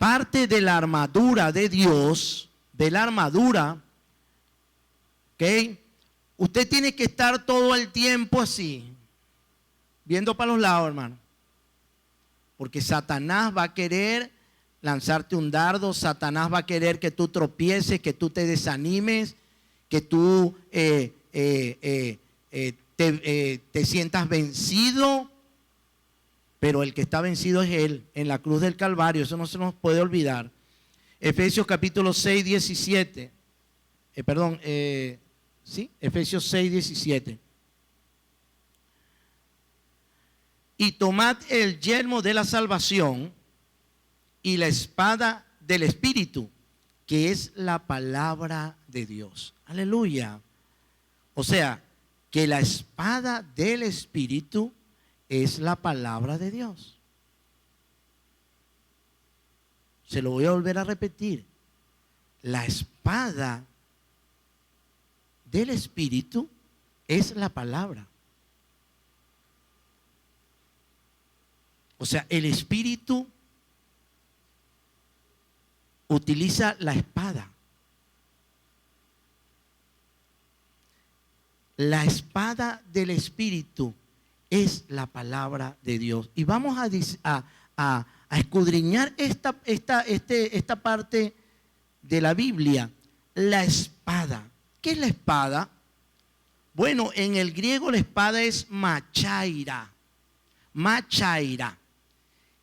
parte de la armadura de Dios, de la armadura, ¿ok? Usted tiene que estar todo el tiempo así, viendo para los lados, hermano. Porque Satanás va a querer lanzarte un dardo, Satanás va a querer que tú tropieces, que tú te desanimes, que tú te sientas vencido. Pero el que está vencido es Él, en la cruz del Calvario. Eso no se nos puede olvidar. Efesios capítulo 6, 17. Efesios 6, 17. Y tomad el yelmo de la salvación y la espada del Espíritu, que es la palabra de Dios. Aleluya. O sea, que la espada del Espíritu es la palabra de Dios. Se lo voy a volver a repetir. La espada del Espíritu es la palabra. O sea, el Espíritu utiliza la espada. La espada del Espíritu es la palabra de Dios. Y vamos a escudriñar esta parte de la Biblia. La espada. ¿Qué es la espada? Bueno, en el griego la espada es machaira. Machaira.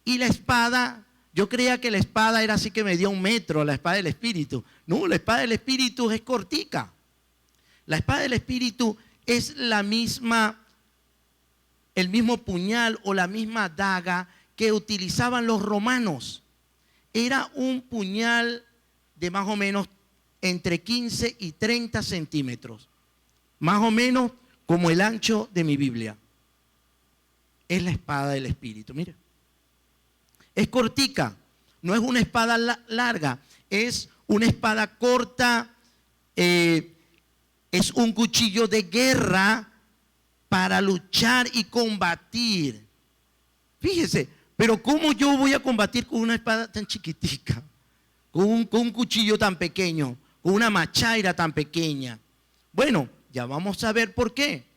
Y la espada, yo creía que la espada era así que medía 1 metro, la espada del Espíritu. No, la espada del Espíritu es cortica. La espada del Espíritu es el mismo puñal o la misma daga que utilizaban los romanos. Era un puñal de más o menos entre 15 y 30 centímetros. Más o menos como el ancho de mi Biblia. Es la espada del Espíritu, mire. Es cortica, no es una espada larga, es una espada corta, es un cuchillo de guerra para luchar y combatir. Fíjese, pero ¿cómo yo voy a combatir con una espada tan chiquitica? Con un cuchillo tan pequeño, con una machaira tan pequeña. Bueno, ya vamos a ver por qué.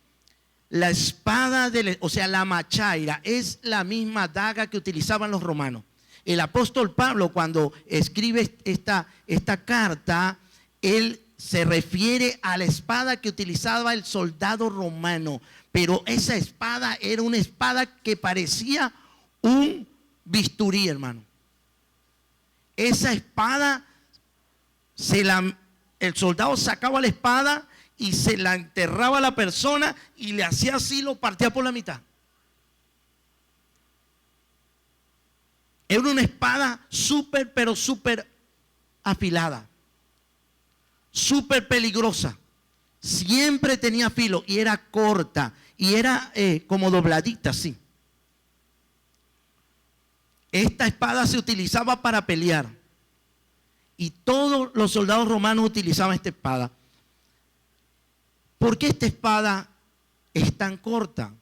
La espada, la machaira es la misma daga que utilizaban los romanos. El apóstol Pablo, cuando escribe esta carta, él se refiere a la espada que utilizaba el soldado romano. Pero esa espada era una espada que parecía un bisturí, hermano. Esa espada, el soldado sacaba la espada y se la enterraba a la persona y le hacía así, lo partía por la mitad. Era una espada pero súper afilada, súper peligrosa. Siempre tenía filo y era corta y era como dobladita así. Esta espada se utilizaba para pelear y todos los soldados romanos utilizaban esta espada. ¿Por qué esta espada es tan corta?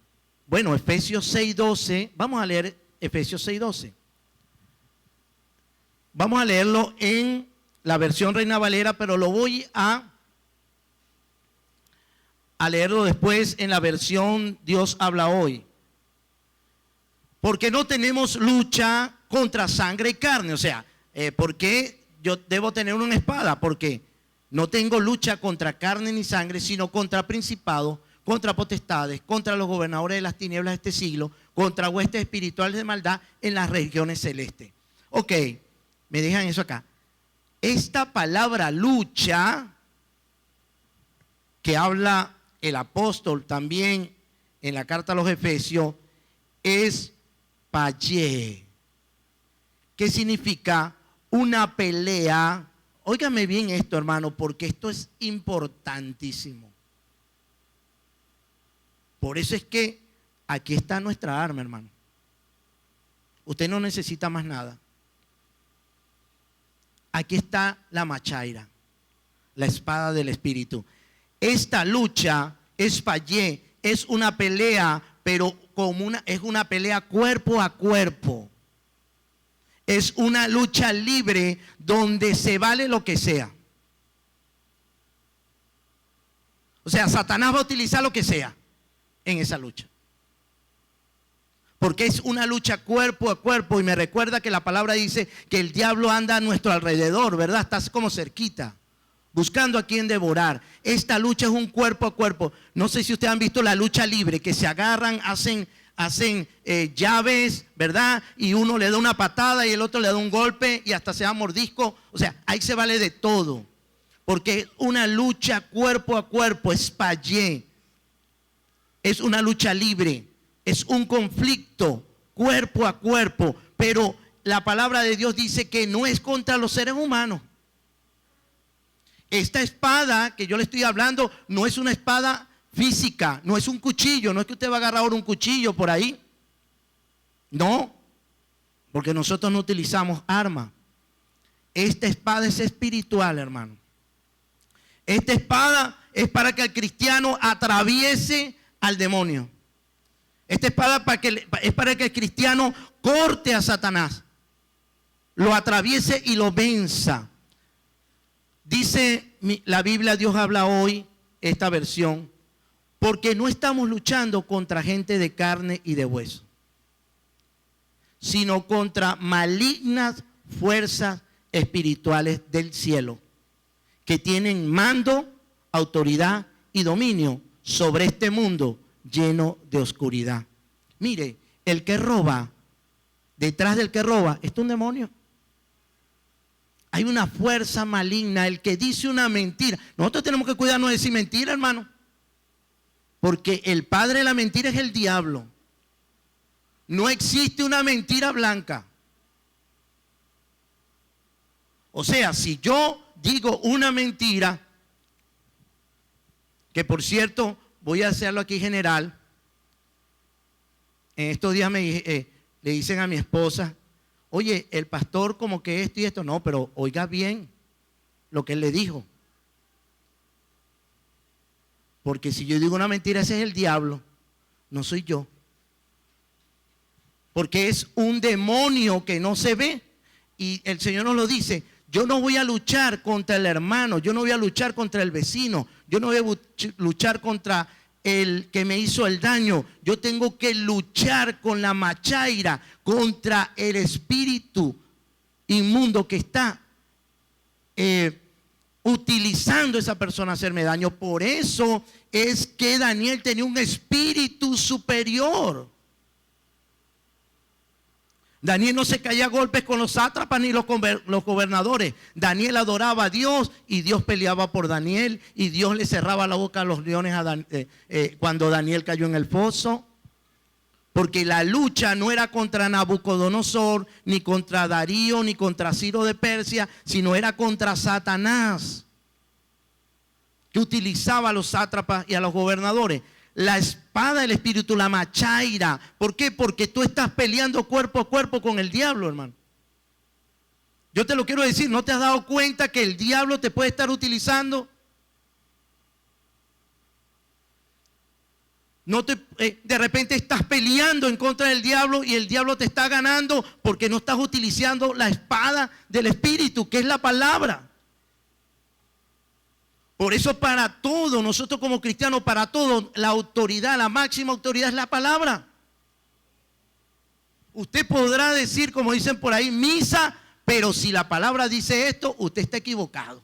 Bueno, Efesios 6:12, vamos a leer Efesios 6:12. Vamos a leerlo en la versión Reina Valera, pero lo voy a leerlo después en la versión Dios habla hoy. Porque no tenemos lucha contra sangre y carne. O sea, ¿por qué yo debo tener una espada? Porque no tengo lucha contra carne ni sangre, sino contra principados, contra potestades, contra los gobernadores de las tinieblas de este siglo, contra huestes espirituales de maldad en las regiones celestes. Ok, me dejan eso acá. Esta palabra lucha, que habla el apóstol también en la carta a los Efesios, es payé, que significa una pelea. Óigame bien esto, hermano, porque esto es importantísimo. Por eso es que aquí está nuestra arma, hermano. Usted no necesita más nada. Aquí está la machaira, la espada del Espíritu. Esta lucha es payé, es una pelea, pero es una pelea cuerpo a cuerpo. es una lucha libre donde se vale lo que sea. O sea, Satanás va a utilizar lo que sea en esa lucha. Porque es una lucha cuerpo a cuerpo, y me recuerda que la palabra dice que el diablo anda a nuestro alrededor, ¿verdad? Está como cerquita, buscando a quien devorar. Esta lucha es un cuerpo a cuerpo. No sé si ustedes han visto la lucha libre, que se agarran, hacen llaves, ¿verdad? Y uno le da una patada y el otro le da un golpe y hasta se da mordisco. O sea, ahí se vale de todo. Porque es una lucha cuerpo a cuerpo, es payé. Es una lucha libre. Es un conflicto cuerpo a cuerpo, pero la palabra de Dios dice que no es contra los seres humanos. Esta espada que yo le estoy hablando no es una espada física, no es un cuchillo, no es que usted va a agarrar ahora un cuchillo por ahí. No, porque nosotros no utilizamos armas. Esta espada es espiritual, hermano. Esta espada es para que el cristiano atraviese al demonio. Esta espada es para que el cristiano corte a Satanás, lo atraviese y lo venza. Dice la Biblia, Dios habla hoy, esta versión, porque no estamos luchando contra gente de carne y de hueso, sino contra malignas fuerzas espirituales del cielo, que tienen mando, autoridad y dominio sobre este mundo lleno de oscuridad. Mire, el que roba, detrás del que roba, es un demonio. Hay una fuerza maligna, el que dice una mentira. Nosotros tenemos que cuidarnos de decir mentira, hermano. Porque el padre de la mentira es el diablo. No existe una mentira blanca. O sea, si yo digo una mentira, que por cierto, voy a hacerlo aquí general. En estos días le dicen a mi esposa, oye, el pastor como que esto y esto. No, pero oiga bien lo que él le dijo. Porque si yo digo una mentira, ese es el diablo, no soy yo. Porque es un demonio que no se ve. Y el Señor nos lo dice. Yo no voy a luchar contra el hermano, yo no voy a luchar contra el vecino, yo no voy a luchar contra el que me hizo el daño. Yo tengo que luchar con la machaira, contra el espíritu inmundo que está utilizando a esa persona a hacerme daño. Por eso es que Daniel tenía un espíritu superior. Daniel no se caía a golpes con los sátrapas ni los gobernadores. Daniel adoraba a Dios y Dios peleaba por Daniel y Dios le cerraba la boca a los leones cuando Daniel cayó en el foso. Porque la lucha no era contra Nabucodonosor, ni contra Darío, ni contra Ciro de Persia, sino era contra Satanás, que utilizaba a los sátrapas y a los gobernadores. La espada del espíritu, la machaira. ¿Por qué? Porque tú estás peleando cuerpo a cuerpo con el diablo, hermano. Yo te lo quiero decir, ¿no te has dado cuenta que el diablo te puede estar utilizando? De repente estás peleando en contra del diablo y el diablo te está ganando porque no estás utilizando la espada del espíritu, que es la palabra. Por eso para todo, nosotros como cristianos, para todo, la autoridad, la máxima autoridad es la palabra. Usted podrá decir, como dicen por ahí, misa, pero si la palabra dice esto, usted está equivocado.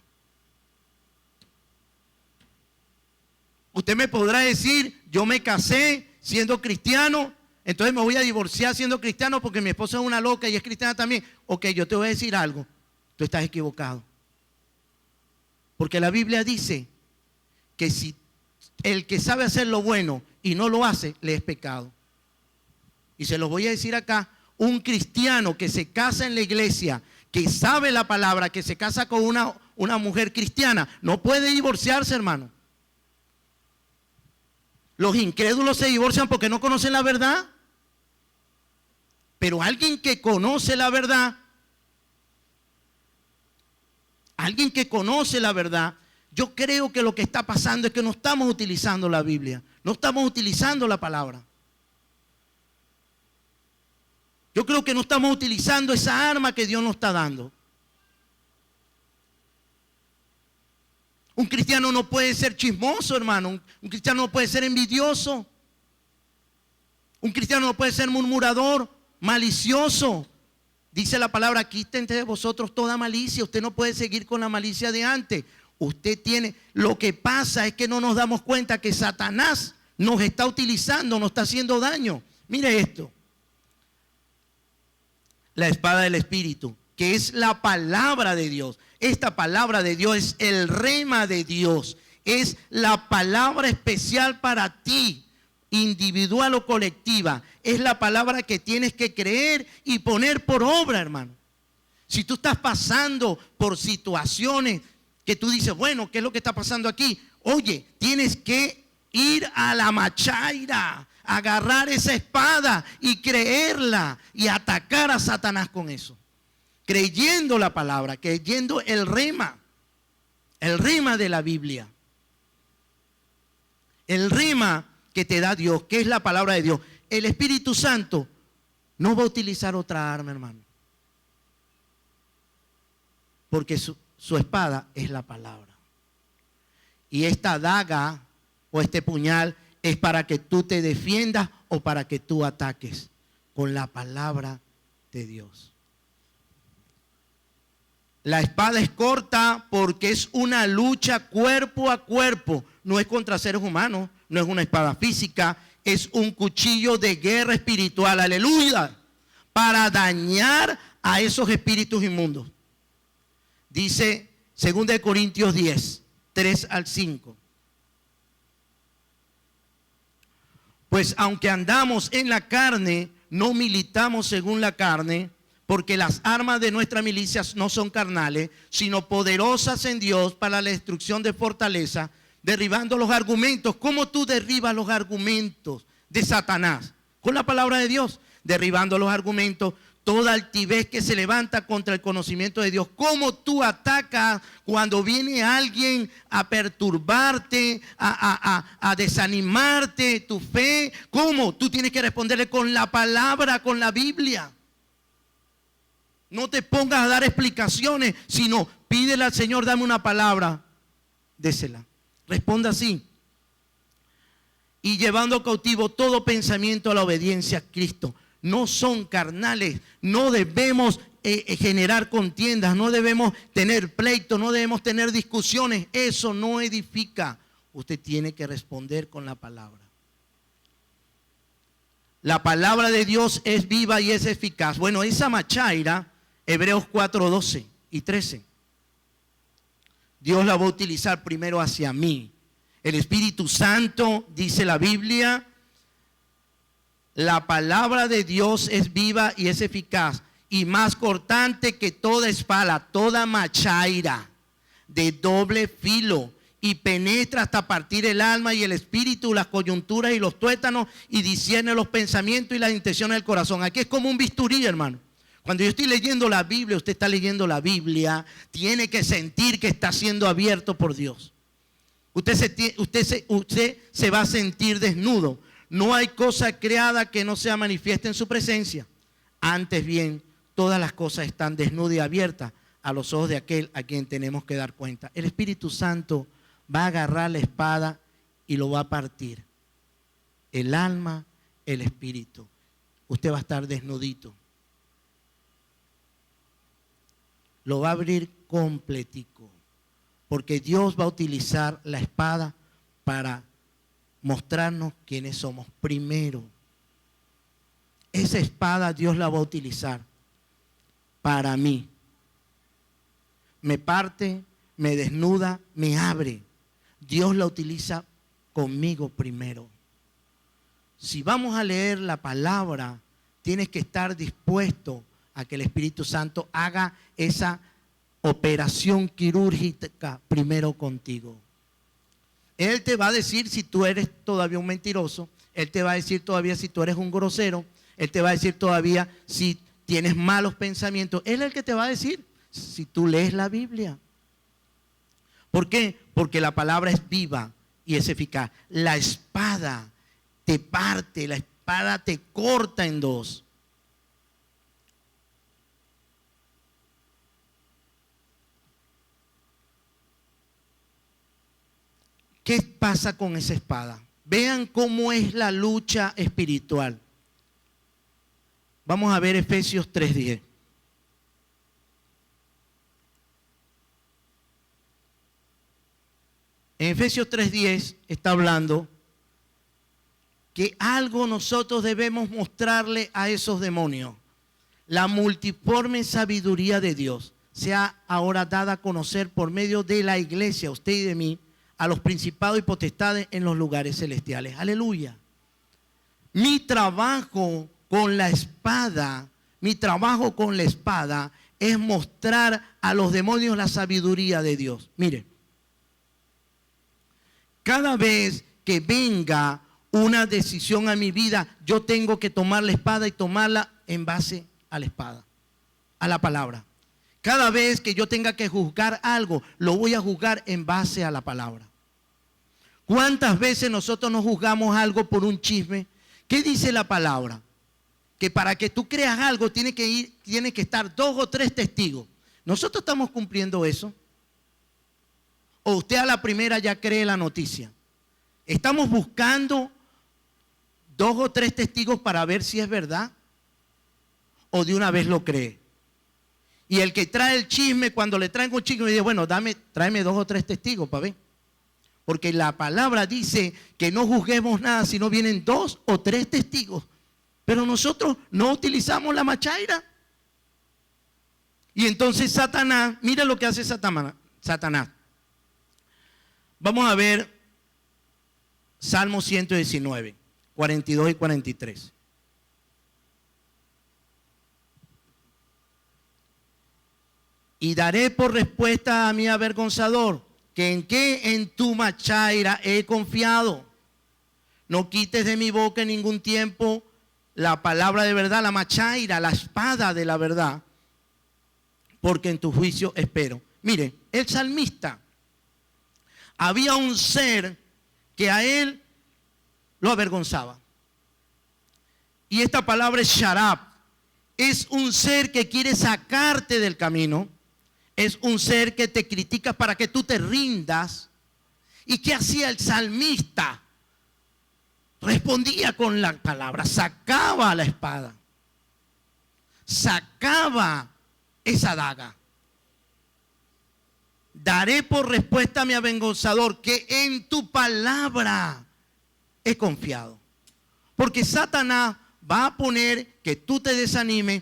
Usted me podrá decir, yo me casé siendo cristiano, entonces me voy a divorciar siendo cristiano porque mi esposa es una loca y es cristiana también. Ok, yo te voy a decir algo, tú estás equivocado. Porque la Biblia dice que si el que sabe hacer lo bueno y no lo hace, le es pecado. Y se los voy a decir acá, un cristiano que se casa en la iglesia, que sabe la palabra, que se casa con una mujer cristiana, no puede divorciarse, hermano. Los incrédulos se divorcian porque no conocen la verdad. Pero alguien que conoce la verdad, yo creo que lo que está pasando es que no estamos utilizando la Biblia, no estamos utilizando la palabra. Yo creo que no estamos utilizando esa arma que Dios nos está dando. Un cristiano no puede ser chismoso, hermano. Un cristiano no puede ser envidioso. Un cristiano no puede ser murmurador, malicioso. Dice la palabra, quiten de vosotros toda malicia. Usted no puede seguir con la malicia de antes. Usted tiene, lo que pasa es que no nos damos cuenta que Satanás nos está utilizando, nos está haciendo daño. Mire esto. La espada del Espíritu, que es la palabra de Dios. Esta palabra de Dios es el rema de Dios. Es la palabra especial para ti, individual o colectiva. Es la palabra que tienes que creer y poner por obra, hermano. Si tú estás pasando por situaciones que tú dices, bueno, ¿qué es lo que está pasando aquí? Oye, tienes que ir a la machaira, agarrar esa espada y creerla y atacar a Satanás con eso. Creyendo la palabra, creyendo el rema de la Biblia. El rema que te da Dios, que es la palabra de Dios. El Espíritu Santo no va a utilizar otra arma, hermano. Porque su espada es la palabra. Y esta daga o este puñal es para que tú te defiendas o para que tú ataques con la palabra de Dios. La espada es corta porque es una lucha cuerpo a cuerpo. No es contra seres humanos, no es una espada física, es un cuchillo de guerra espiritual, aleluya, para dañar a esos espíritus inmundos. Dice 2 Corintios 10, 3 al 5. Pues aunque andamos en la carne, no militamos según la carne, porque las armas de nuestra milicia no son carnales, sino poderosas en Dios para la destrucción de fortaleza, derribando los argumentos. ¿Cómo tú derribas los argumentos de Satanás? Con la palabra de Dios, derribando los argumentos, toda altivez que se levanta contra el conocimiento de Dios. ¿Cómo tú atacas cuando viene alguien a perturbarte, a desanimarte tu fe? ¿Cómo? Tú tienes que responderle con la palabra, con la Biblia. No te pongas a dar explicaciones, sino pídele al Señor, dame una palabra, désela. Responda así. Y llevando cautivo todo pensamiento a la obediencia a Cristo. No son carnales, no debemos generar contiendas, no debemos tener pleitos, no debemos tener discusiones. Eso no edifica. Usted tiene que responder con la palabra. La palabra de Dios es viva y es eficaz. Bueno, esa machaira, Hebreos 4, 12 y 13. Dios la va a utilizar primero hacia mí. El Espíritu Santo, dice la Biblia, la palabra de Dios es viva y es eficaz y más cortante que toda espada, toda machaira de doble filo, y penetra hasta partir el alma y el espíritu, las coyunturas y los tuétanos, y discierne los pensamientos y las intenciones del corazón. Aquí es como un bisturí, hermano. Cuando yo estoy leyendo la Biblia, usted está leyendo la Biblia, tiene que sentir que está siendo abierto por Dios. Usted se va a sentir desnudo. No hay cosa creada que no sea manifiesta en su presencia. Antes bien, todas las cosas están desnudas y abiertas a los ojos de aquel a quien tenemos que dar cuenta. El Espíritu Santo va a agarrar la espada y lo va a partir. El alma, el espíritu. Usted va a estar desnudito. Lo va a abrir completico. Porque Dios va a utilizar la espada para mostrarnos quiénes somos primero. Esa espada Dios la va a utilizar para mí. Me parte, me desnuda, me abre. Dios la utiliza conmigo primero. Si vamos a leer la palabra, tienes que estar dispuesto a que el Espíritu Santo haga esa operación quirúrgica primero contigo. Él te va a decir si tú eres todavía un mentiroso. Él te va a decir todavía si tú eres un grosero. Él te va a decir todavía si tienes malos pensamientos. Él es el que te va a decir si tú lees la Biblia. ¿Por qué? Porque la palabra es viva y es eficaz. La espada te parte, la espada te corta en dos. ¿qué pasa con esa espada? Vean cómo es la lucha espiritual. Vamos a ver Efesios 3:10. En Efesios 3:10 está hablando que algo nosotros debemos mostrarle a esos demonios. La multiforme sabiduría de Dios sea ahora dada a conocer por medio de la iglesia, usted y de mí, a los principados y potestades en los lugares celestiales. Aleluya. Mi trabajo con la espada, es mostrar a los demonios la sabiduría de Dios. Mire, cada vez que venga una decisión a mi vida, yo tengo que tomar la espada y tomarla en base a la espada, a la palabra. Cada vez que yo tenga que juzgar algo, lo voy a juzgar en base a la palabra. ¿Cuántas veces nosotros no juzgamos algo por un chisme? ¿Qué dice la palabra? Que para que tú creas algo tiene que estar 2 o 3 testigos. ¿Nosotros estamos cumpliendo eso? ¿O usted a la primera ya cree la noticia? ¿Estamos buscando 2 o 3 testigos para ver si es verdad? ¿O de una vez lo cree? Y el que trae el chisme, cuando le traen un chisme, dice, bueno, tráeme 2 o 3 testigos para ver. Porque la palabra dice que no juzguemos nada si no vienen 2 o 3 testigos. Pero nosotros no utilizamos la machaira. Y entonces Satanás, mira lo que hace Satanás. Vamos a ver Salmo 119, 42 y 43. Y daré por respuesta a mi avergonzador, que en qué en tu machaira he confiado. No quites de mi boca en ningún tiempo la palabra de verdad, la machaira, la espada de la verdad, porque en tu juicio espero. Mire, el salmista, había un ser que a él lo avergonzaba. Y esta palabra es sharab. Es un ser que quiere sacarte del camino. Es un ser que te critica para que tú te rindas. ¿Y qué hacía el salmista? Respondía con la palabra, sacaba la espada, sacaba esa daga. Daré por respuesta a mi avergonzador, que en tu palabra he confiado. Porque Satanás va a poner que tú te desanimes,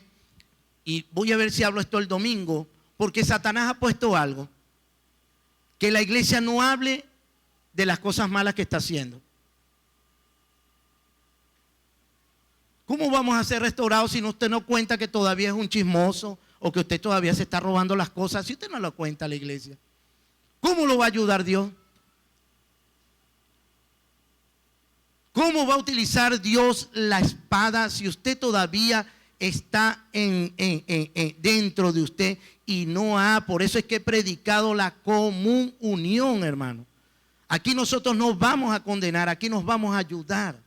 y voy a ver si hablo esto el domingo, porque Satanás ha puesto algo, que la iglesia no hable de las cosas malas que está haciendo. ¿Cómo vamos a ser restaurados si usted no cuenta que todavía es un chismoso o que usted todavía se está robando las cosas? Si usted no lo cuenta a la iglesia, ¿cómo lo va a ayudar Dios? ¿Cómo va a utilizar Dios la espada si usted todavía está dentro de usted y no ha? Por eso es que he predicado la común unión, hermano. Aquí nosotros no vamos a condenar, aquí nos vamos a ayudar.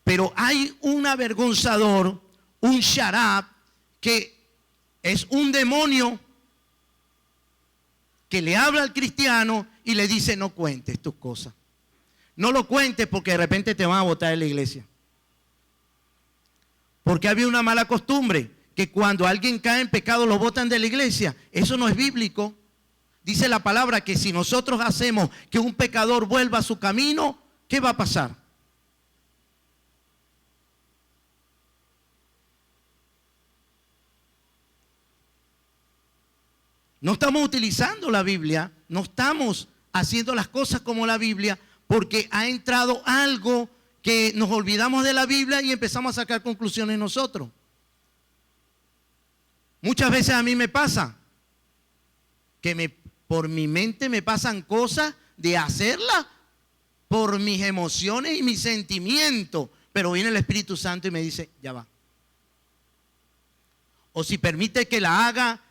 Pero hay un avergonzador, un sharab, que es un demonio que le habla al cristiano y le dice, no cuentes tus cosas. No lo cuentes porque de repente te van a botar de la iglesia. Porque había una mala costumbre, que cuando alguien cae en pecado lo botan de la iglesia. Eso no es bíblico. Dice la palabra que si nosotros hacemos que un pecador vuelva a su camino, ¿qué va a pasar? No estamos utilizando la Biblia, no estamos haciendo las cosas como la Biblia, porque ha entrado algo que nos olvidamos de la Biblia y empezamos a sacar conclusiones nosotros. Muchas veces a mí me pasa que por mi mente me pasan cosas de hacerlas por mis emociones y mis sentimientos, pero viene el Espíritu Santo y me dice, ya va. O si permite que la haga,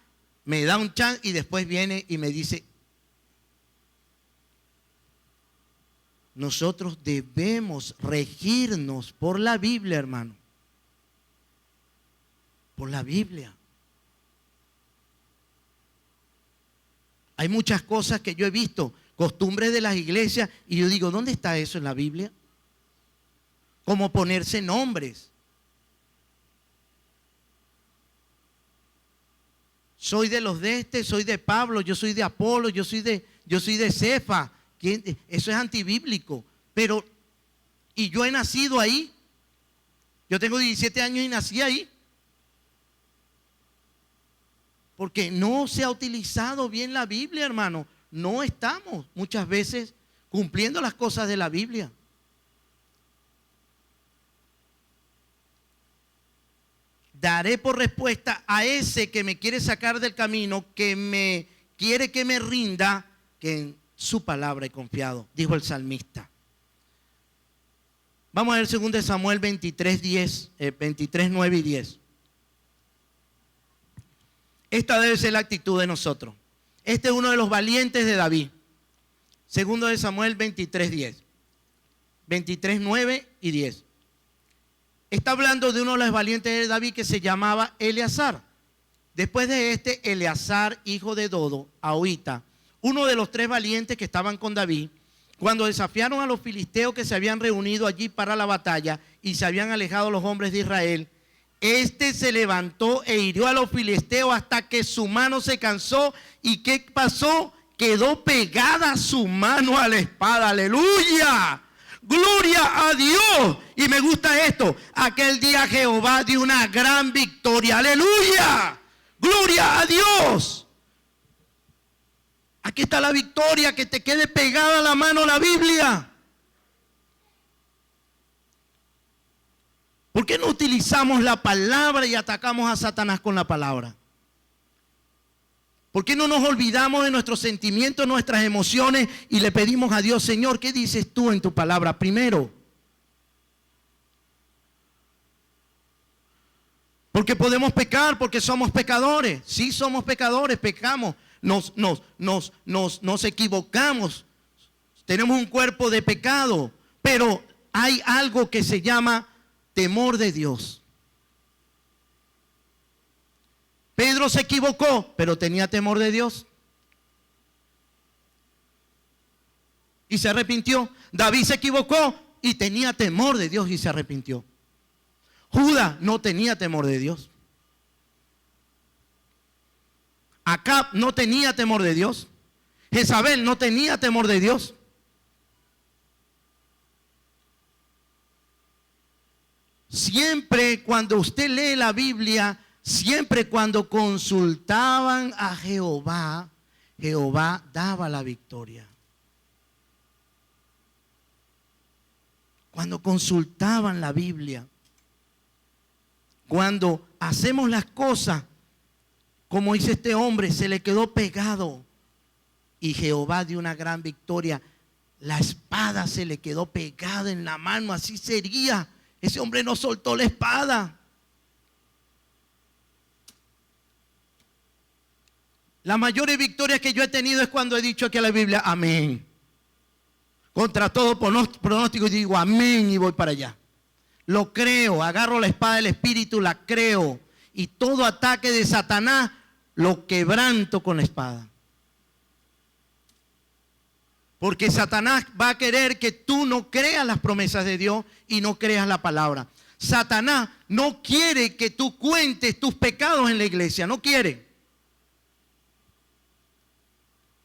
me da un chance y después viene y me dice, nosotros debemos regirnos por la Biblia, hermano. Por la Biblia. Hay muchas cosas que yo he visto costumbres de las iglesias. Y yo digo, ¿dónde está eso en la Biblia? Como ponerse nombres. Soy de los de este, soy de Pablo, yo soy de Apolo, yo soy de Cefa. Eso es antibíblico. Pero, y yo he nacido ahí. Yo tengo 17 años y nací ahí. Porque no se ha utilizado bien la Biblia, hermano. No estamos muchas veces cumpliendo las cosas de la Biblia. Daré por respuesta a ese que me quiere sacar del camino, que me quiere que me rinda, que en su palabra he confiado, dijo el salmista. Vamos a ver 2 Samuel 23, 9 y 10. Esta debe ser la actitud de nosotros. Este es uno de los valientes de David. 2 Samuel 23, 10. 23, 9 y 10. Está hablando de uno de los valientes de David que se llamaba Eleazar. Después de este, Eleazar, hijo de Dodo, Ahorita, uno de los 3 valientes que estaban con David, cuando desafiaron a los filisteos que se habían reunido allí para la batalla y se habían alejado los hombres de Israel, este se levantó e hirió a los filisteos hasta que su mano se cansó. ¿Y qué pasó? Quedó pegada su mano a la espada. ¡Aleluya! ¡Gloria a Dios! Y me gusta esto. Aquel día Jehová dio una gran victoria. ¡Aleluya! ¡Gloria a Dios! Aquí está la victoria, que te quede pegada la mano a la Biblia. ¿Por qué no utilizamos la palabra y atacamos a Satanás con la palabra? ¿Por qué no nos olvidamos de nuestros sentimientos, nuestras emociones y le pedimos a Dios, Señor, ¿qué dices tú en tu palabra primero? Porque podemos pecar, porque somos pecadores. Sí, somos pecadores, pecamos, nos equivocamos. Tenemos un cuerpo de pecado, pero hay algo que se llama temor de Dios. Pedro se equivocó, pero tenía temor de Dios. Y se arrepintió. David se equivocó y tenía temor de Dios y se arrepintió. Judas no tenía temor de Dios. Acab no tenía temor de Dios. Jezabel no tenía temor de Dios. Siempre cuando usted lee la Biblia, siempre cuando consultaban a Jehová, Jehová daba la victoria. Cuando consultaban la Biblia, cuando hacemos las cosas como dice este hombre, se le quedó pegado y Jehová dio una gran victoria. La espada se le quedó pegada en la mano, así sería. Ese hombre no soltó la espada. Las mayores victorias que yo he tenido es cuando he dicho aquí a la Biblia, amén. Contra todo pronóstico y digo, amén, y voy para allá. Lo creo, agarro la espada del Espíritu, la creo. Y todo ataque de Satanás lo quebranto con la espada. Porque Satanás va a querer que tú no creas las promesas de Dios y no creas la palabra. Satanás no quiere que tú cuentes tus pecados en la iglesia, no quiere.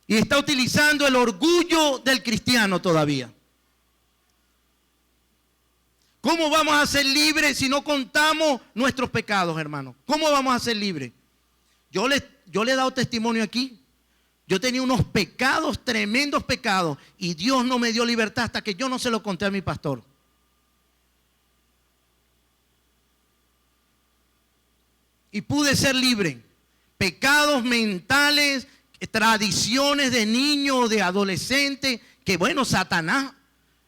Y está utilizando el orgullo del cristiano todavía. ¿Cómo vamos a ser libres si no contamos nuestros pecados, hermano? ¿Cómo vamos a ser libres? Yo le he dado testimonio aquí. Yo tenía unos pecados, tremendos pecados, y Dios no me dio libertad hasta que yo no se lo conté a mi pastor. Y pude ser libre. Pecados mentales, tradiciones de niño o de adolescente, que bueno, Satanás,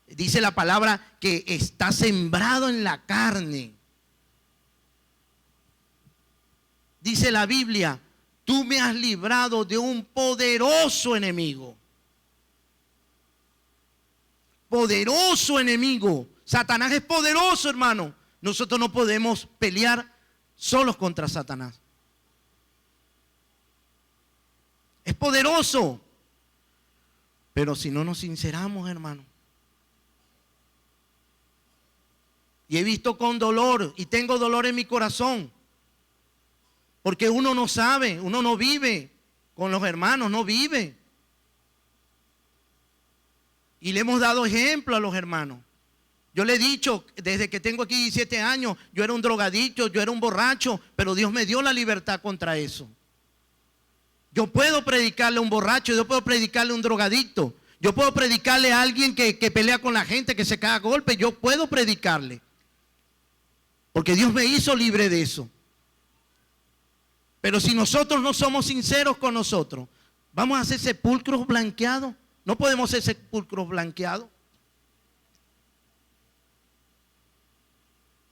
dice la palabra, que está sembrado en la carne. Dice la Biblia, tú me has librado de un poderoso enemigo. Poderoso enemigo. Satanás es poderoso, hermano. Nosotros no podemos pelear solos contra Satanás. Es poderoso. Pero si no nos sinceramos, hermano. Y he visto con dolor, y tengo dolor en mi corazón. Porque uno no sabe, uno no vive con los hermanos, no vive. Y le hemos dado ejemplo a los hermanos. Yo le he dicho, desde que tengo aquí 17 años, yo era un drogadicto, yo era un borracho, pero Dios me dio la libertad contra eso. Yo puedo predicarle a un borracho, yo puedo predicarle a un drogadicto, yo puedo predicarle a alguien que pelea con la gente, que se cae a golpe, yo puedo predicarle. Porque Dios me hizo libre de eso. Pero si nosotros no somos sinceros con nosotros, vamos a hacer sepulcros blanqueados. No podemos ser sepulcros blanqueados.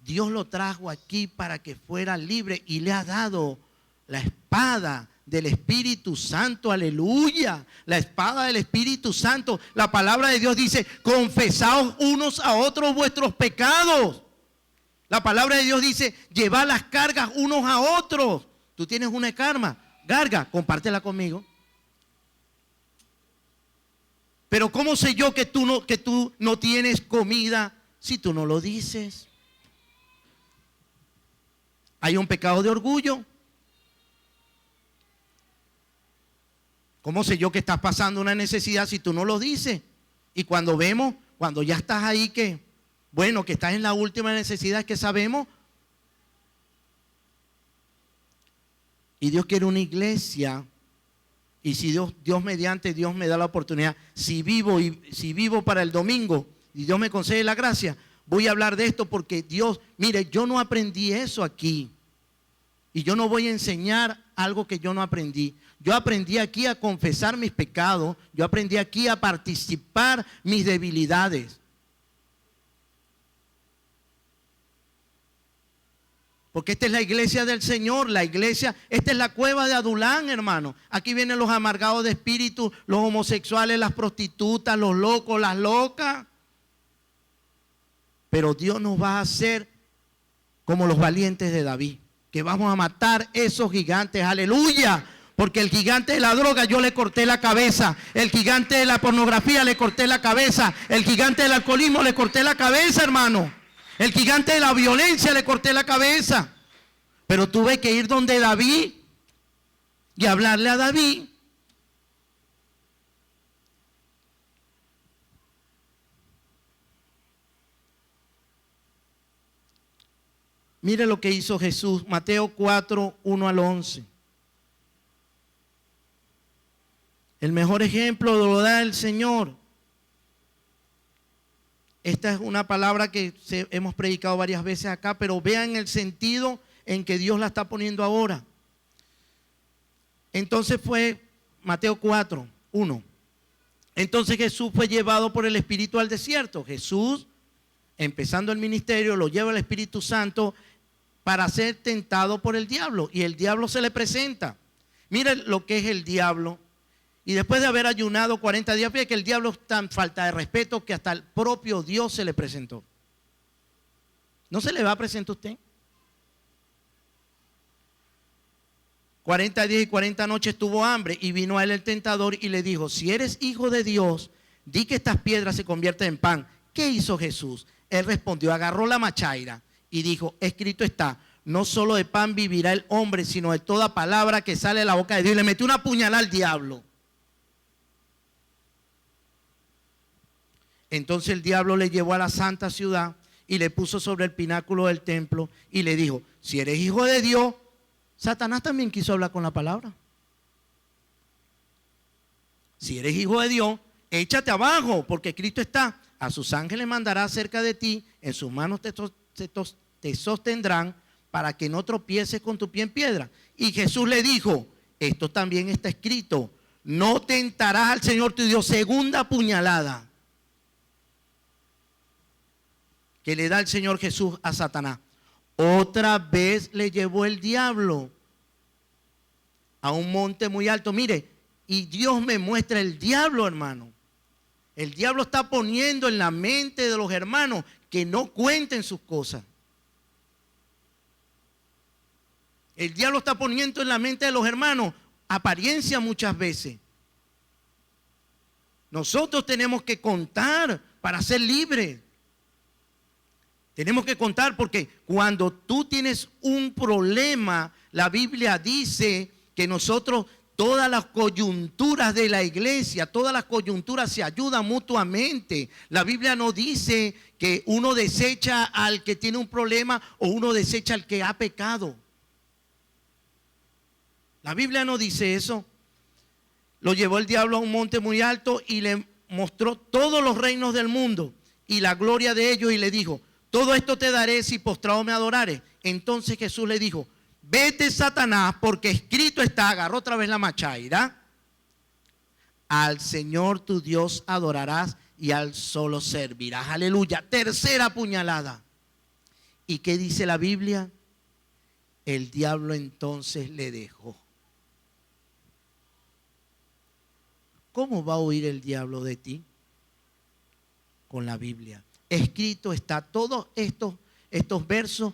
Dios lo trajo aquí para que fuera libre y le ha dado la espada del Espíritu Santo, aleluya, la espada del Espíritu Santo. La palabra de Dios dice, confesaos unos a otros vuestros pecados. La palabra de Dios dice, llevad las cargas unos a otros. Tú tienes una carga, compártela conmigo. Pero ¿cómo sé yo que tú no tienes comida si tú no lo dices? Hay un pecado de orgullo. ¿Cómo sé yo que estás pasando una necesidad si tú no lo dices? Y cuando vemos, cuando ya estás ahí que estás en la última necesidad que sabemos. Y Dios quiere una iglesia. Y si Dios mediante, Dios me da la oportunidad. Si vivo para el domingo y Dios me concede la gracia, voy a hablar de esto porque Dios, mire, yo no aprendí eso aquí. Y yo no voy a enseñar algo que yo no aprendí. Yo aprendí aquí a confesar mis pecados. Yo aprendí aquí a participar mis debilidades. Porque esta es la iglesia del Señor, esta es la cueva de Adulán, hermano. Aquí vienen los amargados de espíritu, los homosexuales, las prostitutas, los locos, las locas. Pero Dios nos va a hacer como los valientes de David, que vamos a matar esos gigantes, aleluya. Porque el gigante de la droga yo le corté la cabeza, el gigante de la pornografía le corté la cabeza, el gigante del alcoholismo le corté la cabeza, hermano. El gigante de la violencia le corté la cabeza. Pero tuve que ir donde David y hablarle a David. Mire lo que hizo Jesús, Mateo 4, 1 al 11. El mejor ejemplo lo da el Señor. Esta es una palabra que hemos predicado varias veces acá, pero vean el sentido en que Dios la está poniendo ahora. Entonces fue Mateo 4, 1. Entonces Jesús fue llevado por el Espíritu al desierto. Jesús, empezando el ministerio, lo lleva el Espíritu Santo para ser tentado por el diablo. Y el diablo se le presenta. Miren lo que es el diablo. Y después de haber ayunado 40 días, fíjate que el diablo es tan falta de respeto que hasta el propio Dios se le presentó. ¿No se le va a presentar a usted? 40 días y 40 noches tuvo hambre y vino a él el tentador y le dijo, si eres hijo de Dios, di que estas piedras se convierten en pan. ¿Qué hizo Jesús? Él respondió, agarró la machaira y dijo, escrito está, no solo de pan vivirá el hombre, sino de toda palabra que sale de la boca de Dios. Y le metió una puñalada al diablo. Entonces el diablo le llevó a la santa ciudad y le puso sobre el pináculo del templo y le dijo, si eres hijo de Dios, Satanás también quiso hablar con la palabra. Si eres hijo de Dios, échate abajo, porque Cristo está, a sus ángeles mandará cerca de ti, en sus manos te sostendrán para que no tropieces con tu pie en piedra. Y Jesús le dijo, esto también está escrito, no tentarás al Señor tu Dios. Segunda puñalada que le da el Señor Jesús a Satanás. Otra vez le llevó el diablo a un monte muy alto. Mire, y Dios me muestra el diablo, hermano. El diablo está poniendo en la mente de los hermanos que no cuenten sus cosas. El diablo está poniendo en la mente de los hermanos apariencia muchas veces. Nosotros tenemos que contar para ser libres. Tenemos que contar porque cuando tú tienes un problema, la Biblia dice que nosotros, todas las coyunturas de la iglesia, todas las coyunturas se ayudan mutuamente. La Biblia no dice que uno desecha al que tiene un problema o uno desecha al que ha pecado. La Biblia no dice eso. Lo llevó el diablo a un monte muy alto y le mostró todos los reinos del mundo y la gloria de ellos y le dijo: todo esto te daré si postrado me adorares. Entonces Jesús le dijo: vete, Satanás, porque escrito está, agarró otra vez la machaira, al Señor tu Dios adorarás y al solo servirás. Aleluya. Tercera puñalada. ¿Y qué dice la Biblia? El diablo entonces le dejó. ¿Cómo va a huir el diablo de ti? Con la Biblia. Escrito está, todos estos versos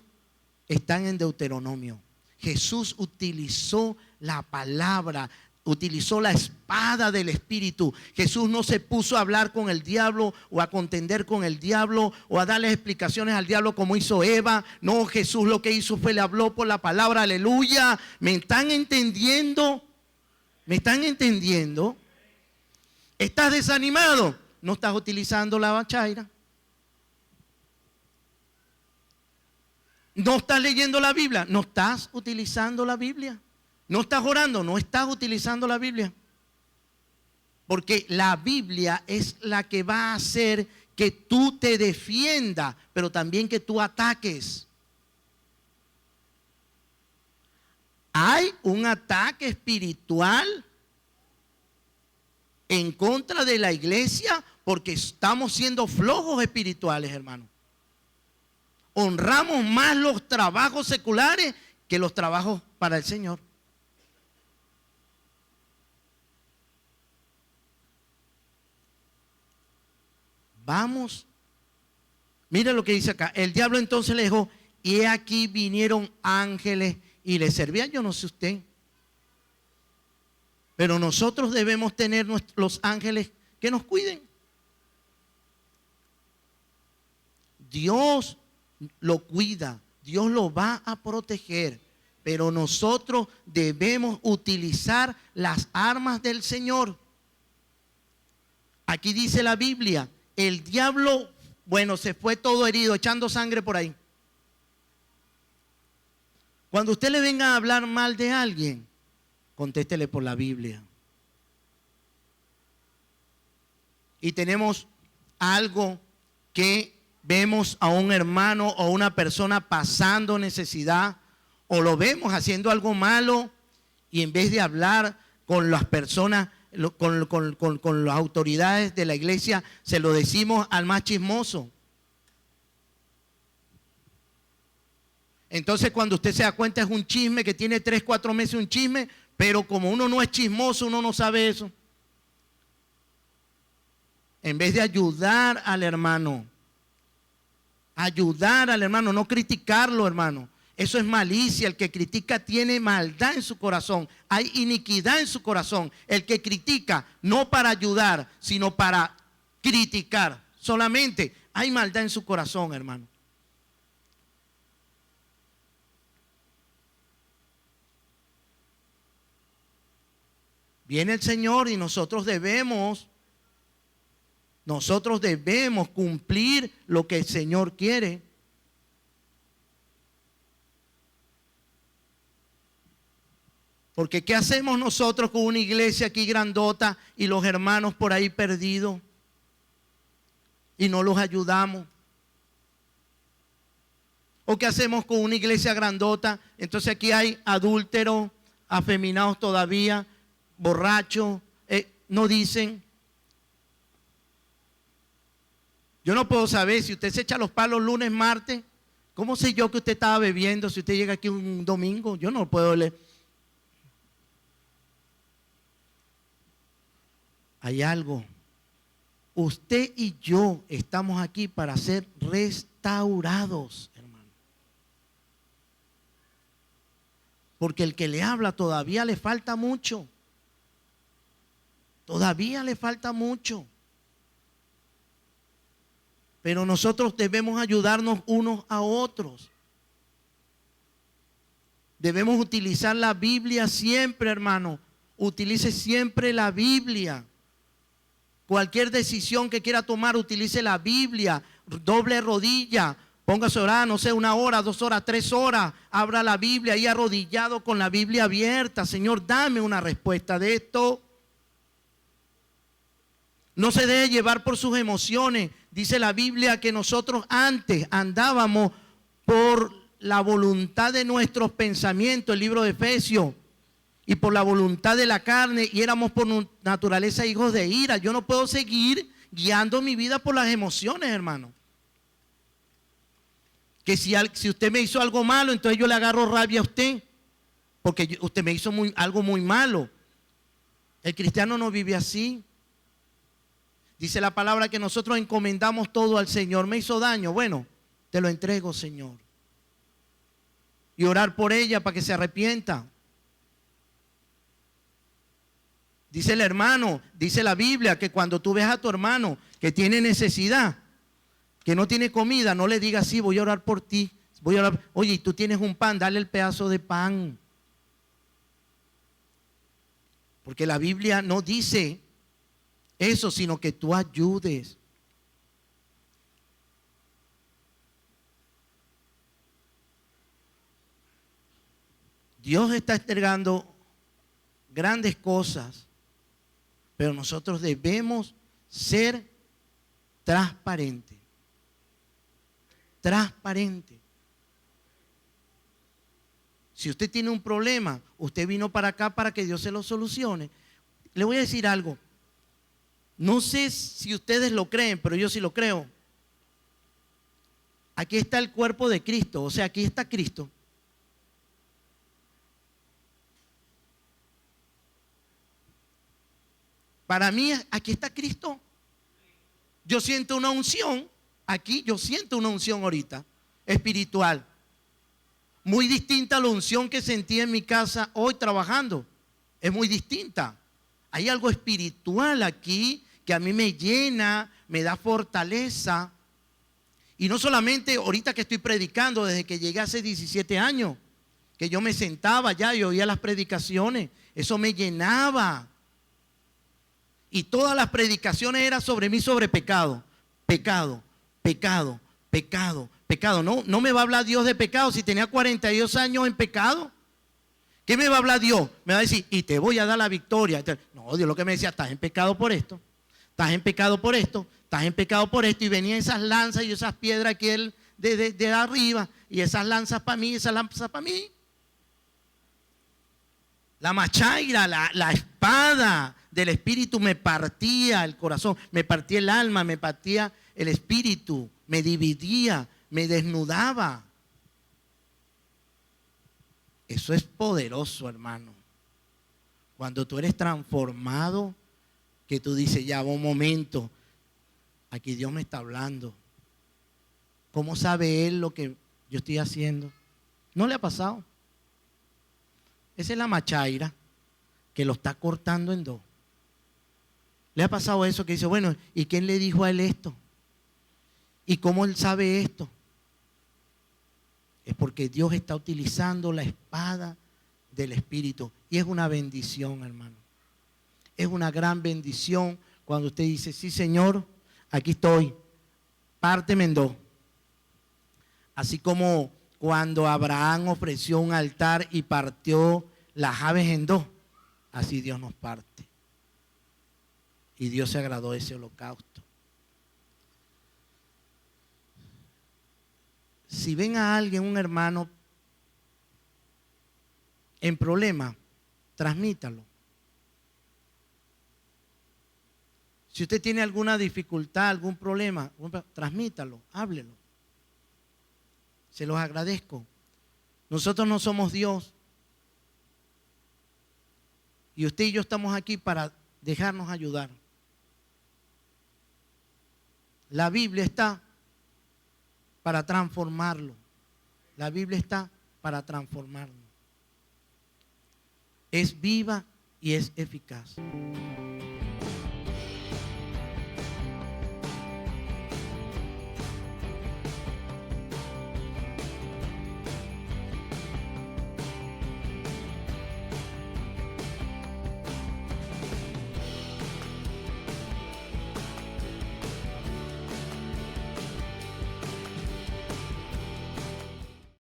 están en Deuteronomio. Jesús utilizó la palabra, utilizó la espada del Espíritu. Jesús no se puso a hablar con el diablo o a contender con el diablo o a darle explicaciones al diablo como hizo Eva. No, Jesús lo que hizo fue le habló por la palabra. Aleluya. ¿Me están entendiendo? ¿Me están entendiendo? ¿Estás desanimado? ¿No estás utilizando la machaira? ¿No estás leyendo la Biblia? ¿No estás utilizando la Biblia? ¿No estás orando? ¿No estás utilizando la Biblia? Porque la Biblia es la que va a hacer que tú te defiendas, pero también que tú ataques. Hay un ataque espiritual en contra de la iglesia porque estamos siendo flojos espirituales, hermano. Honramos más los trabajos seculares que los trabajos para el Señor. Vamos. Mira lo que dice acá. El diablo entonces le dijo: y aquí vinieron ángeles y le servían. Yo no sé usted, pero nosotros debemos tener los ángeles que nos cuiden. Dios lo cuida, Dios lo va a proteger, pero nosotros debemos utilizar las armas del Señor. Aquí dice la Biblia, el diablo, bueno, se fue todo herido, echando sangre por ahí. Cuando usted le venga a hablar mal de alguien, contéstele por la Biblia. Y tenemos algo que vemos a un hermano o una persona pasando necesidad, o lo vemos haciendo algo malo, y en vez de hablar con las personas, con las autoridades de la iglesia, se lo decimos al más chismoso. Entonces cuando usted se da cuenta es un chisme que tiene 3, 4 meses un chisme, pero como uno no es chismoso, uno no sabe eso. En vez de ayudar al hermano, no criticarlo, hermano. Eso es malicia. El que critica tiene maldad en su corazón. Hay iniquidad en su corazón. El que critica no para ayudar, sino para criticar. Solamente hay maldad en su corazón, hermano. Viene el Señor y nosotros debemos cumplir lo que el Señor quiere. Porque ¿qué hacemos nosotros con una iglesia aquí grandota y los hermanos por ahí perdidos? Y no los ayudamos. ¿O qué hacemos con una iglesia grandota? Entonces aquí hay adúlteros, afeminados todavía, borrachos, no dicen. Yo no puedo saber si usted se echa los palos lunes, martes. ¿Cómo sé yo que usted estaba bebiendo si usted llega aquí un domingo? Yo no puedo leer. Hay algo. Usted y yo estamos aquí para ser restaurados, hermano. Porque el que le habla todavía le falta mucho. Todavía le falta mucho. Pero nosotros debemos ayudarnos unos a otros. Debemos utilizar la Biblia siempre, hermano. Utilice siempre la Biblia. Cualquier decisión que quiera tomar, utilice la Biblia. Doble rodilla. Póngase a orar, no sé, 1 hora, 2 horas, 3 horas. Abra la Biblia ahí arrodillado con la Biblia abierta. Señor, dame una respuesta de esto. No se debe llevar por sus emociones. Dice la Biblia que nosotros antes andábamos por la voluntad de nuestros pensamientos, el libro de Efesios, y por la voluntad de la carne, y éramos por naturaleza hijos de ira. Yo no puedo seguir guiando mi vida por las emociones, hermano. Que si usted me hizo algo malo, entonces yo le agarro rabia a usted, porque usted me hizo algo muy malo. El cristiano no vive así. Dice la palabra que nosotros encomendamos todo al Señor. Me hizo daño, bueno, te lo entrego, Señor. Y orar por ella para que se arrepienta. Dice el hermano, dice la Biblia, que cuando tú ves a tu hermano que tiene necesidad, que no tiene comida, no le digas, sí, voy a orar por ti. Voy a orar. Oye, tú tienes un pan, dale el pedazo de pan. Porque la Biblia no dice eso, sino que tú ayudes. Dios está entregando grandes cosas, pero nosotros debemos ser transparentes. Transparente. Si usted tiene un problema, usted vino para acá para que Dios se lo solucione. Le voy a decir algo. No sé si ustedes lo creen, pero yo sí lo creo. Aquí está el cuerpo de Cristo, o sea, aquí está Cristo. Para mí, aquí está Cristo. Yo siento una unción, aquí yo siento una unción ahorita, espiritual. Muy distinta a la unción que sentí en mi casa hoy trabajando. Es muy distinta. Hay algo espiritual aquí que a mí me llena, me da fortaleza. Y no solamente ahorita que estoy predicando, desde que llegué hace 17 años, que yo me sentaba allá y oía las predicaciones, eso me llenaba. Y todas las predicaciones eran sobre mí, sobre pecado, pecado, pecado, pecado, pecado. No me va a hablar Dios de pecado si tenía 42 años en pecado. ¿Qué me va a hablar Dios? Me va a decir, y te voy a dar la victoria. No, Dios lo que me decía, estás en pecado por esto, estás en pecado por esto, estás en pecado por esto. Y venían esas lanzas y esas piedras aquí de arriba, y esas lanzas para mí, esas lanzas para mí. La machaira, la espada del espíritu me partía el corazón, me partía el alma, me partía el espíritu, me dividía, me desnudaba. Eso es poderoso, hermano. Cuando tú eres transformado, que tú dices, ya va un momento, aquí Dios me está hablando. ¿Cómo sabe Él lo que yo estoy haciendo? ¿No le ha pasado? Esa es la machaira que lo está cortando en dos. ¿Le ha pasado eso que dice, bueno, ¿y quién le dijo a él esto? ¿Y cómo él sabe esto? Es porque Dios está utilizando la espada del Espíritu. Y es una bendición, hermano. Es una gran bendición cuando usted dice, sí, Señor, aquí estoy, párteme en dos. Así como cuando Abraham ofreció un altar y partió las aves en dos, así Dios nos parte. Y Dios se agradó de ese holocausto. Si ven a alguien, un hermano, en problema, transmítalo. Si usted tiene alguna dificultad, algún problema, transmítalo, háblelo. Se los agradezco. Nosotros no somos Dios. Y usted y yo estamos aquí para dejarnos ayudar. La Biblia está para transformarlo. La Biblia está para transformarlo. Es viva y es eficaz.